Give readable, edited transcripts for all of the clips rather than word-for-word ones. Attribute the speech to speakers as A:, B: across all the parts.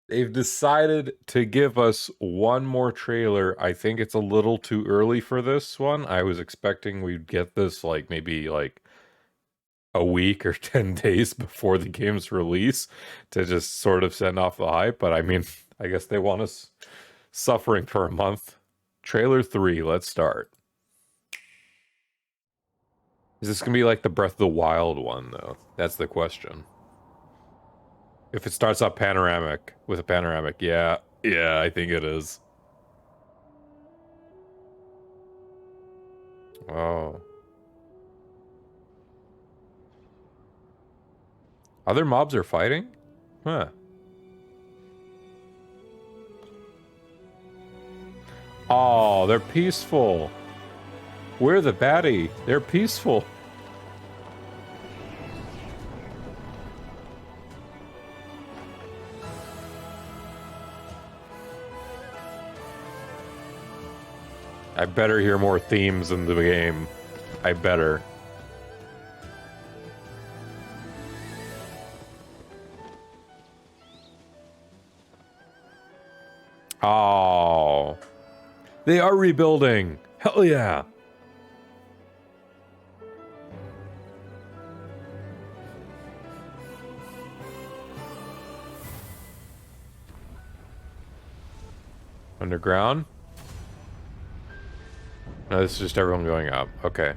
A: They've decided to give us one more trailer. I think it's a little too early for this one. I was expecting we'd get this like maybe like a week or 10 days before the game's release to just sort of send off the hype. But I mean, I guess they want us suffering for a month. Trailer 3, let's start. Is this gonna be like the Breath of the Wild one, though? That's the question. If it starts off panoramic with a panoramic, yeah, yeah, I think it is. Oh. Other mobs are fighting? Huh. Oh, they're peaceful. We're the baddie. They're peaceful. I better hear more themes in the game. I better. Oh. They are rebuilding. Hell yeah. Underground? No, this is just everyone going up. Okay.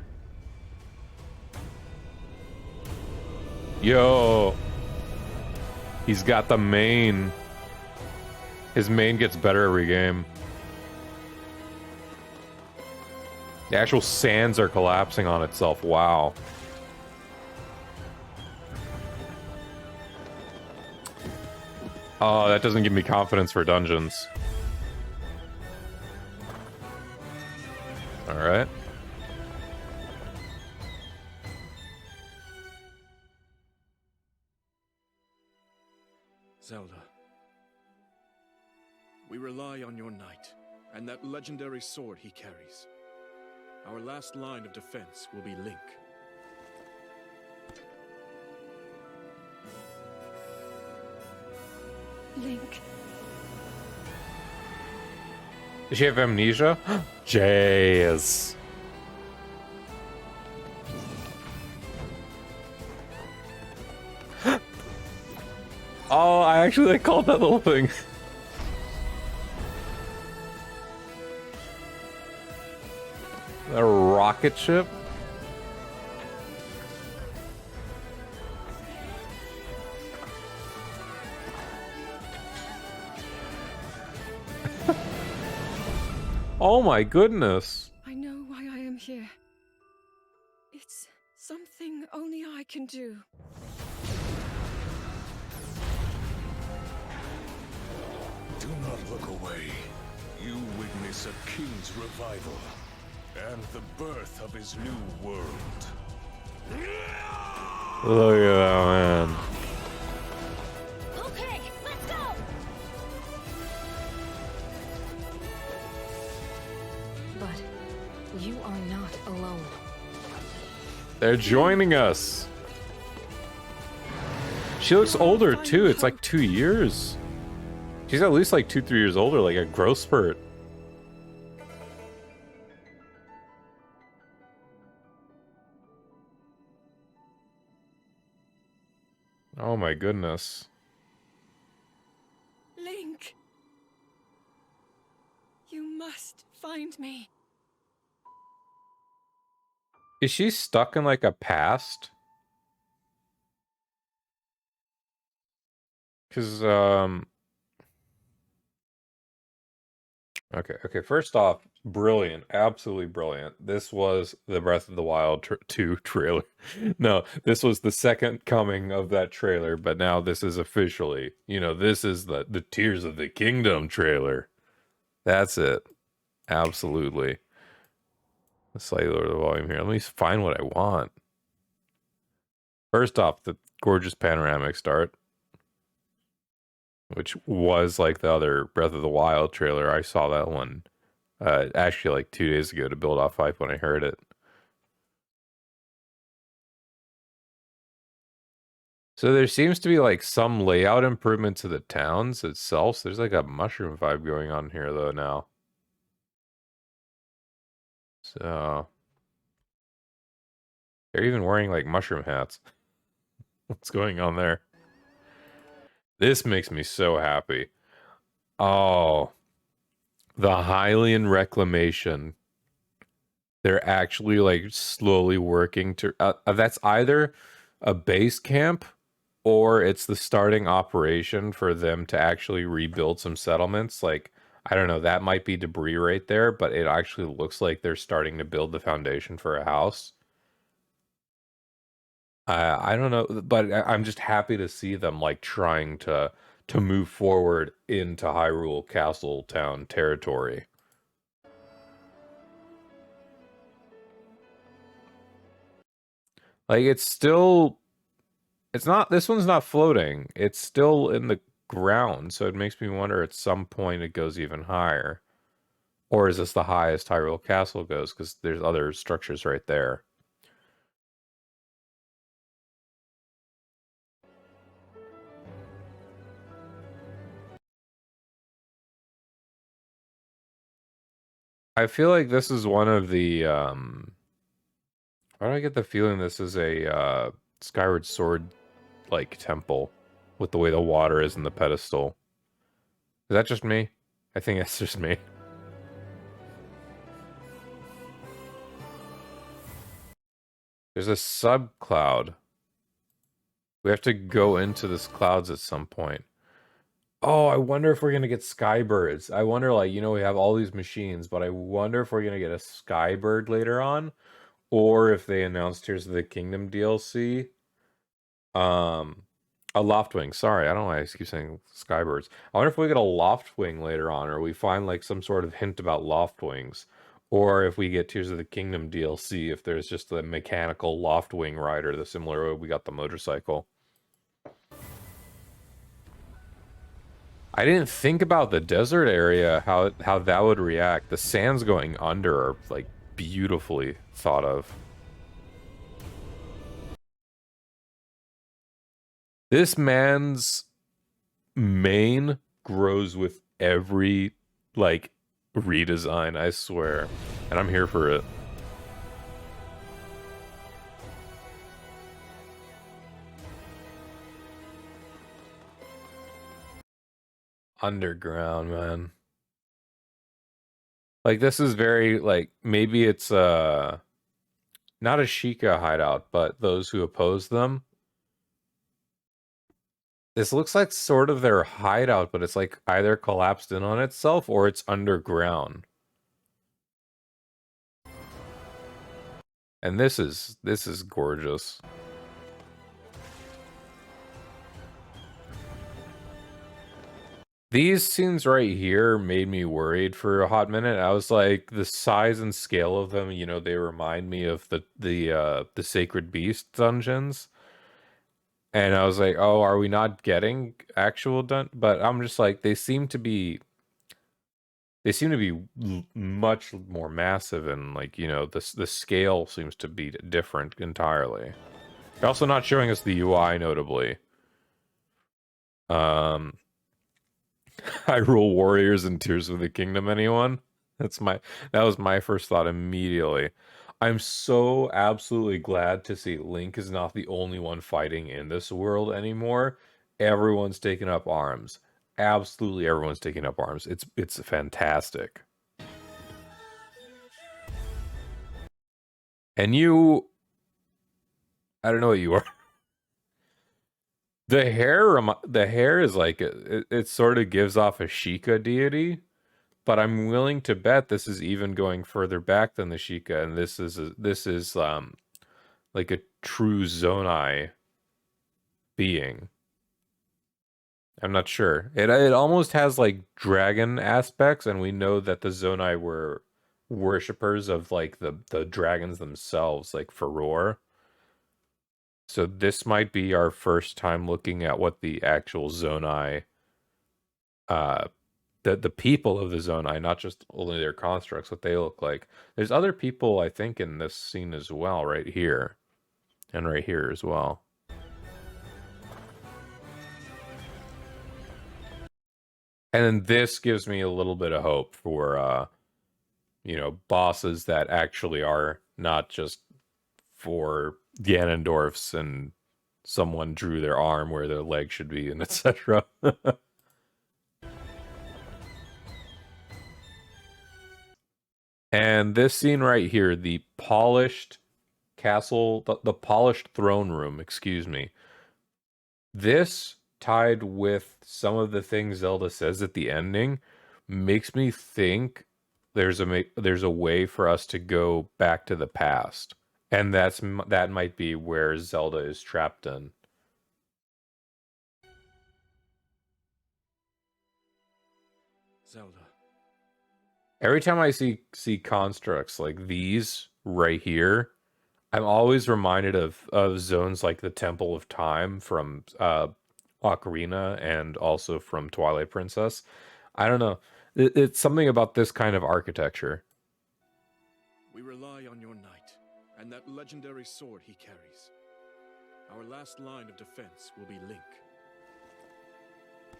A: Yo. He's got the main. His main gets better every game. The actual sands are collapsing on itself. Wow. Oh, that doesn't give me confidence for dungeons. Alright.
B: Zelda, we rely on your knight, and that legendary sword he carries. Our last line of defense will be Link.
C: Link.
A: Does she have amnesia? Jazz. Oh, I actually called that little thing. A rocket ship? Oh my goodness.
C: I know why I am here. It's something only I can do.
D: Do not look away. You witness a king's revival and the birth of his new world.
A: Look at that, man.
E: Okay, let's go!
C: But you are not alone.
A: They're joining us. She looks older too. It's like 2 years. She's at least like 2-3 years older, like a growth spurt. Oh my goodness.
C: Link! You must find me.
A: Is she stuck in like a past? Cause okay, first off, brilliant, absolutely brilliant. This was the Breath of the Wild 2 trailer. No, this was the second coming of that trailer, but now this is officially, this is the Tears of the Kingdom trailer. That's it. Absolutely. Let's slightly lower the volume here. Let me find what I want. First off, the gorgeous panoramic start, which was like the other Breath of the Wild trailer. I saw that one actually like 2 days ago to build off hype when I heard it. So there seems to be like some layout improvement to the towns itself. So there's like a mushroom vibe going on here though now. So they're even wearing like mushroom hats. What's going on there? This makes me so happy. Oh, the Hylian reclamation. They're actually like slowly working to that's either a base camp or it's the starting operation for them to actually rebuild some settlements. Like, I don't know, that might be debris right there, but it actually looks like they're starting to build the foundation for a house. I don't know, but I'm just happy to see them like trying to move forward into Hyrule Castle Town territory. Like it's not, this one's not floating. It's still in the ground, so it makes me wonder at some point it goes even higher. Or is this the highest Hyrule Castle goes? Because there's other structures right there. I feel like this is one of the why do I get the feeling this is a Skyward Sword like temple with the way the water is in the pedestal. Is that just me? I think that's just me. There's a subcloud. We have to go into this clouds at some point. Oh, I wonder if we're gonna get skybirds. I wonder, like, you know, we have all these machines, but I wonder if we're gonna get a skybird later on, or if they announced Tears of the Kingdom DLC. Um, a Loftwing. Sorry, I don't know why I keep saying skybirds. I wonder if we get a Loftwing later on, or we find like some sort of hint about Loftwings, or if we get Tears of the Kingdom DLC, if there's just a mechanical Loftwing rider, the similar way we got the motorcycle. I didn't think about the desert area, how that would react. The sands going under are like beautifully thought of. This man's mane grows with every like redesign, I swear. And I'm here for it. Underground, man. Like this is very like maybe it's not a Sheikah hideout, but those who oppose them. This looks like sort of their hideout, but it's like either collapsed in on itself or it's underground. And this is gorgeous. These scenes right here made me worried for a hot minute. I was like, the size and scale of them, you know, they remind me of the Sacred Beast dungeons. And I was like, oh, are we not getting actual dun? But I'm just like, they seem to be much more massive and like, you know, the scale seems to be different entirely. They're also not showing us the UI notably. Um Hyrule Warriors and Tears of the Kingdom, anyone? That was my first thought immediately. I'm so absolutely glad to see Link is not the only one fighting in this world anymore. Everyone's taking up arms. Absolutely everyone's taking up arms. It's fantastic. And you, I don't know what you are. The hair is like it sort of gives off a Sheikah deity. But I'm willing to bet this is even going further back than the Sheikah, and this is like a true Zonai being. I'm not sure. It almost has like dragon aspects, and we know that the Zonai were worshippers of like the dragons themselves, like Furore. So this might be our first time looking at what the actual Zonai uh the people of the Zonai, not just only their constructs, what they look like. There's other people, I think, in this scene as well, right here. And right here as well. And then this gives me a little bit of hope for, bosses that actually are not just for Ganondorfs and someone drew their arm where their leg should be, and etc. And this scene right here, the polished castle, the polished throne room, excuse me. This, tied with some of the things Zelda says at the ending, makes me think there's a way for us to go back to the past, and that might be where Zelda is trapped in.
B: Zelda.
A: Every time I see constructs like these right here, I'm always reminded of zones like the Temple of Time from Ocarina and also from Twilight Princess. I don't know. It's something about this kind of architecture.
B: We rely on your knight and that legendary sword he carries. Our last line of defense will be Link.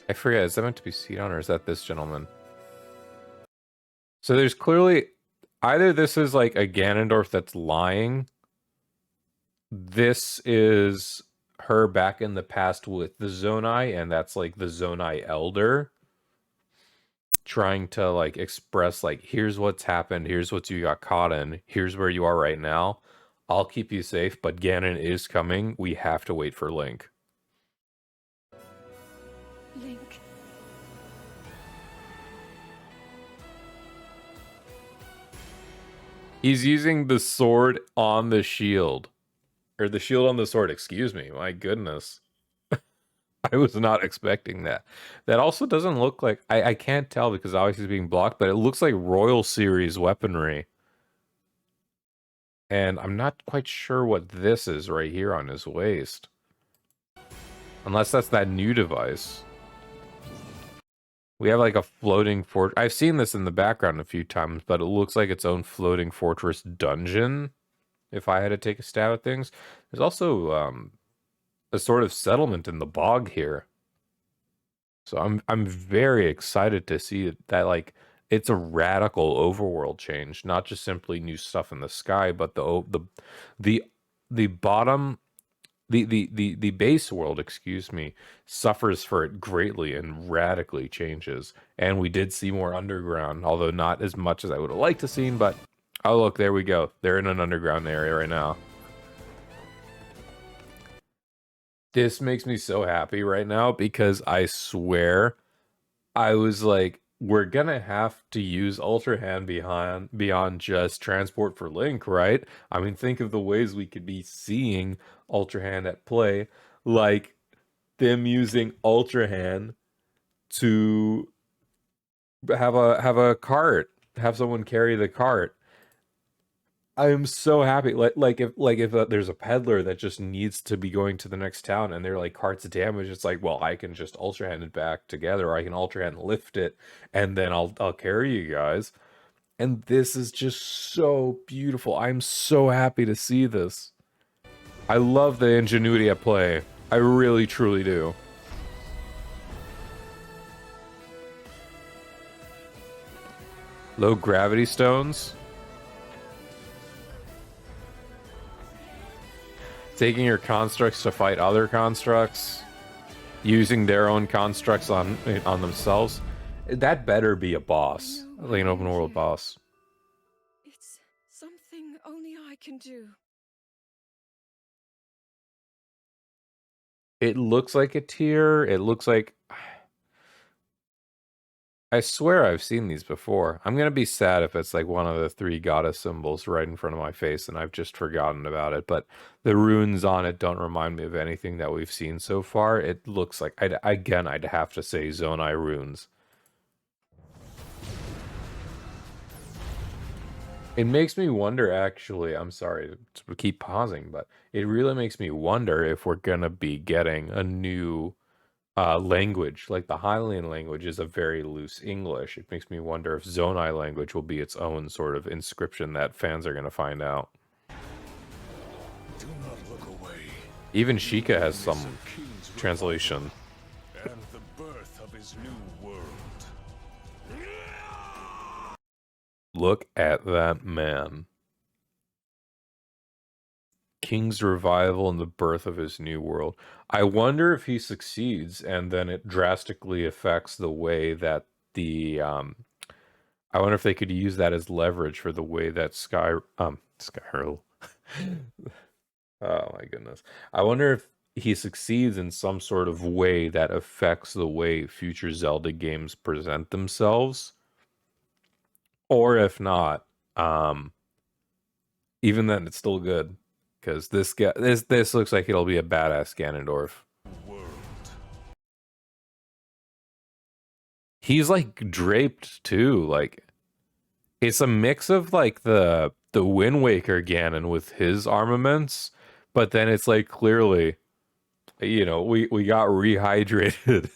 A: I forget, is that meant to be Sidon or is that this gentleman? So there's clearly either this is like a Ganondorf that's lying. This is her back in the past with the Zonai, and that's like the Zonai Elder trying to like express like, here's what's happened, here's what you got caught in, here's where you are right now. I'll keep you safe, but Ganon is coming. We have to wait for Link.
C: Link.
A: He's using the sword on the shield. Or the shield on the sword, excuse me. My goodness. I was not expecting that. That also doesn't look like... I can't tell because obviously it's being blocked, but it looks like Royal Series weaponry. And I'm not quite sure what this is right here on his waist. Unless that's that new device. We have like a floating fort. I've seen this in the background a few times, but it looks like its own floating fortress dungeon. If I had to take a stab at things. There's also a sort of settlement in the bog here. So I'm very excited to see that like it's a radical overworld change, not just simply new stuff in the sky, but the bottom the base world, excuse me, suffers for it greatly and radically changes. And we did see more underground, although not as much as I would have liked to seen, but oh look, there we go. They're in an underground area right now. This makes me so happy right now because I swear I was like, we're gonna have to use Ultra Hand beyond just transport for Link, right? I mean, think of the ways we could be seeing Ultra Hand at play, like them using Ultra Hand to have a cart, have someone carry the cart. I am so happy. If there's a peddler that just needs to be going to the next town and their like cart's damaged, it's like, well, I can just Ultra Hand it back together, or I can Ultra Hand lift it, and then I'll carry you guys. And this is just so beautiful. I'm so happy to see this. I love the ingenuity at play. I really, truly do. Low gravity stones. Taking your constructs to fight other constructs, using their own constructs on themselves. That better be a boss, like an open world boss.
C: It's something only I can do.
A: It looks like a tear. It looks like... I swear I've seen these before. I'm gonna be sad if it's like one of the three goddess symbols right in front of my face and I've just forgotten about it. But the runes on it don't remind me of anything that we've seen so far. It looks like, I'd have to say Zonai runes. It makes me wonder, actually, I'm sorry to keep pausing, but it really makes me wonder if we're gonna be getting a new language. Like the Hylian language is a very loose English. It makes me wonder if Zonai language will be its own sort of inscription that fans are going to find out.
D: Do not look away.
A: Even Sheikah has some translation.
D: And the birth of his new world.
A: Look at that man. King's revival and the birth of his new world. I wonder if he succeeds and then it drastically affects the way that the I wonder if they could use that as leverage for the way that Skyrim. Oh my goodness. I wonder if he succeeds in some sort of way that affects the way future Zelda games present themselves. Or if not, even then it's still good. Because this looks like it'll be a badass Ganondorf.
D: World.
A: He's like draped too, like it's a mix of like the Wind Waker Ganon with his armaments, but then it's like clearly, you know, we got rehydrated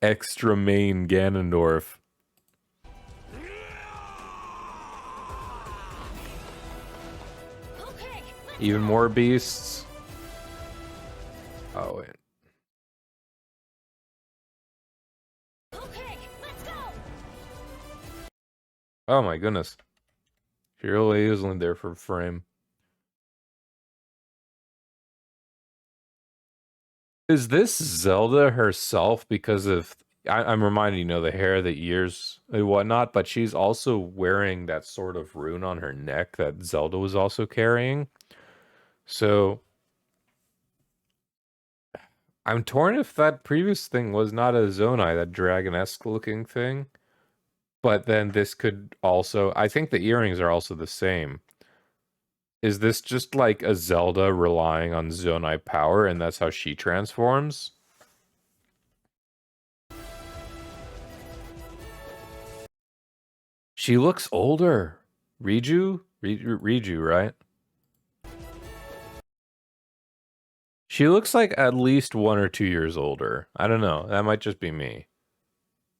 A: extra main Ganondorf. Even more beasts. Oh wait.
E: Okay, let's go.
A: Oh my goodness. She really is in there for frame. Is this Zelda herself because of I'm reminded, you know, the hair, the ears, and whatnot, but she's also wearing that sort of rune on her neck that Zelda was also carrying. So I'm torn if that previous thing was not a Zonai, that dragon-esque looking thing. But then this could also, I think the earrings are also the same. Is this just like a Zelda relying on Zonai power and that's how she transforms? She looks older. Riju, right? She looks like at least 1 or 2 years older. I don't know. That might just be me.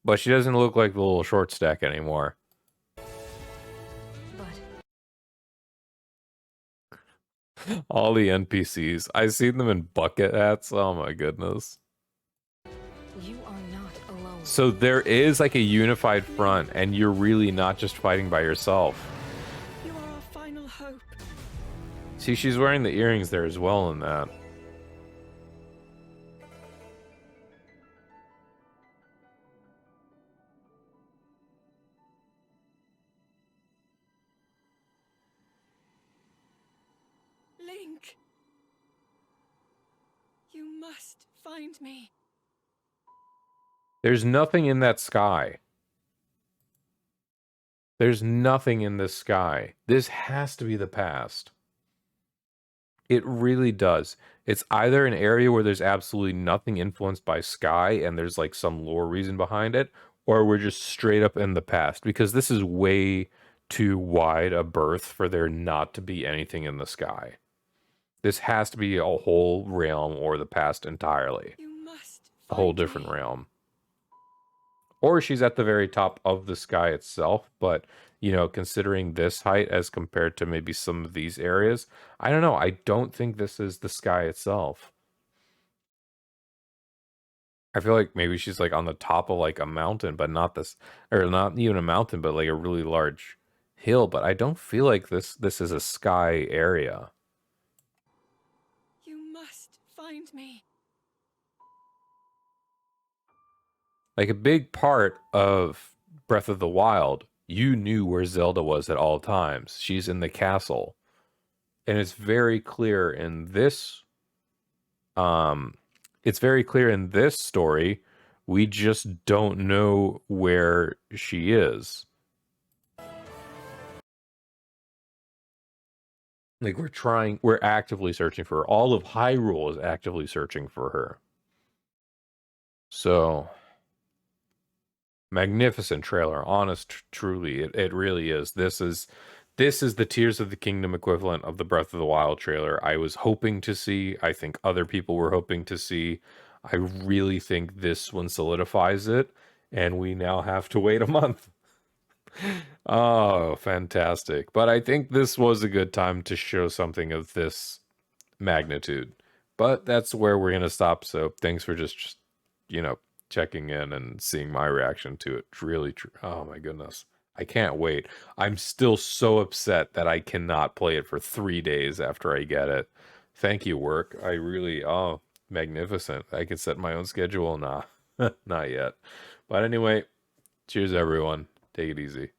A: But she doesn't look like the little short stack anymore. All the NPCs. I seen them in bucket hats. Oh my goodness.
E: You are not alone.
A: So there is like a unified front, and you're really not just fighting by yourself.
C: You are our final hope.
A: See, she's wearing the earrings there as well in that.
C: Link! You must find me.
A: There's nothing in that sky. There's nothing in this sky. This has to be the past. It really does. It's either an area where there's absolutely nothing influenced by sky and there's like some lore reason behind it, or we're just straight up in the past, because this is way too wide a berth for there not to be anything in the sky. This has to be a whole realm or the past entirely.
C: You must
A: A whole
C: find
A: different
C: me.
A: realm. Or she's at the very top of the sky itself, but, you know, considering this height as compared to maybe some of these areas, I don't know. I don't think this is the sky itself. I feel like maybe she's like on the top of like a mountain, but not this, or not even a mountain, but like a really large hill. But I don't feel like this is a sky area.
C: You must find me.
A: Like a big part of Breath of the Wild, you knew where Zelda was at all times. She's in the castle. And it's very clear in this it's very clear in this story. We just don't know where she is. Like we're actively searching for her. All of Hyrule is actively searching for her. So magnificent trailer, honest, truly, it really is. This is the Tears of the Kingdom equivalent of the Breath of the Wild trailer I was hoping to see. I think other people were hoping to see. I really think this one solidifies it, and we now have to wait a month. Oh, fantastic. But I think this was a good time to show something of this magnitude. But that's where we're going to stop. So thanks for just checking in and seeing my reaction to it. It's really true. Oh my goodness. I can't wait. I'm still so upset that I cannot play it for 3 days after I get it. Thank you, work. I really, oh, magnificent. I can set my own schedule. Nah, not yet. But anyway, cheers, everyone. Take it easy.